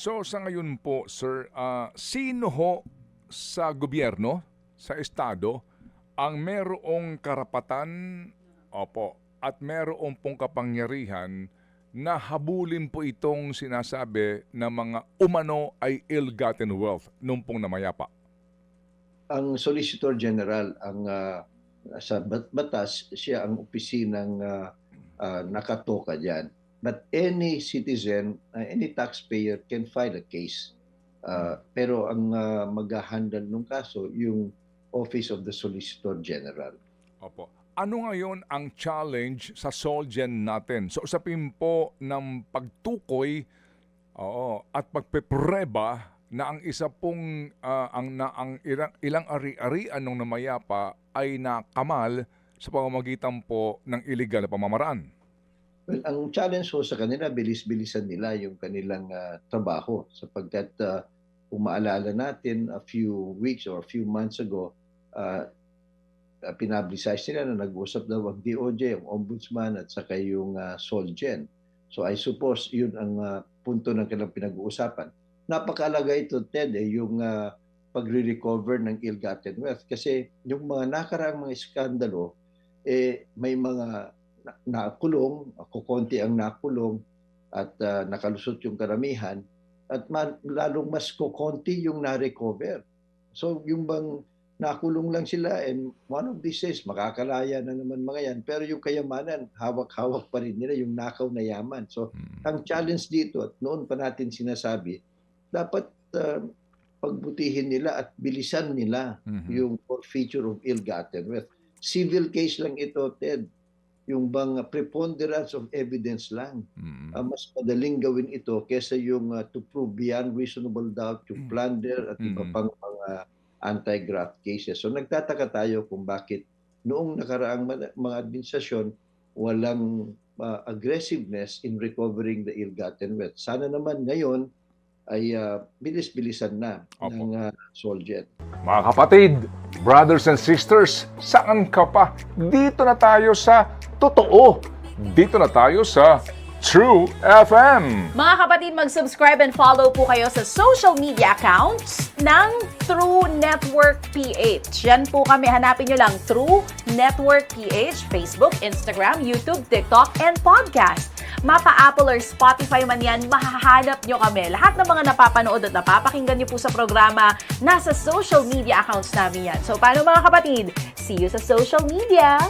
So sa ngayon po, sir, sino ho sa gobyerno, sa estado, ang merong karapatan, opo, at merong pong kapangyarihan na habulin po itong sinasabi na mga umano ay ill-gotten wealth nung pong namayapa? Ang Solicitor General ang sa batas, siya ang opisinang nakatoka diyan. But any citizen, any taxpayer can file a case. Pero ang mag-handle ng kaso yung Office of the Solicitor General. Opo. Ano ngayon ang challenge sa SOLGEN natin? So usapin po ng pagtukoy, at pagpepreba na ang isa pong ang ilang ari-arian nung namayapa ay nakamal sa pamamagitan po ng illegal na pamamaraan. Well, ang challenge ho sa kanila, bilis-bilisan nila yung kanilang trabaho sapagkat kung maalala natin a few weeks or a few months ago, pinablicize nila na nag-usap daw ang DOJ, ang Ombudsman at saka yung SOLGEN. So I suppose yun ang punto ng kanilang pinag-uusapan. Napakalaga ito, Ted, yung pagre-recover ng ill-gotten wealth. Kasi yung mga nakaraang mga iskandalo, may mga nakulong, kukonti ang nakulong at nakalusot yung karamihan at lalong mas kukonti yung na-recover. So yung bang nakulong lang sila and one of these days makakalaya na naman mga yan, pero yung kayamanan hawak-hawak pa rin nila yung nakaw na yaman. So ang challenge dito, at noon pa natin sinasabi, dapat pagbutihin nila at bilisan nila yung forfeiture of ill-gotten wealth. Civil case lang ito, Ted. Yung bang preponderance of evidence lang. Mas madaling gawin ito kesa yung to prove beyond reasonable doubt, yung plunder at iba pang mga anti-graft cases. So nagtataka tayo kung bakit noong nakaraang mga administrasyon walang aggressiveness in recovering the ill-gotten wealth. Sana naman ngayon ay bilis-bilisan na ng SOLGEN. Mga kapatid, brothers and sisters, saan ka pa? Dito na tayo sa totoo. Dito na tayo sa True FM. Mga kapatid, mag-subscribe and follow po kayo sa social media accounts ng True Network PH. Yan po kami, hanapin nyo lang True Network PH, Facebook, Instagram, YouTube, TikTok, and podcast. Mapa Apple or Spotify man yan, mahahanap nyo kami. Lahat ng mga napapanood at napapakinggan nyo po sa programa, nasa social media accounts namin yan. So paano mga kapatid? See you sa social media!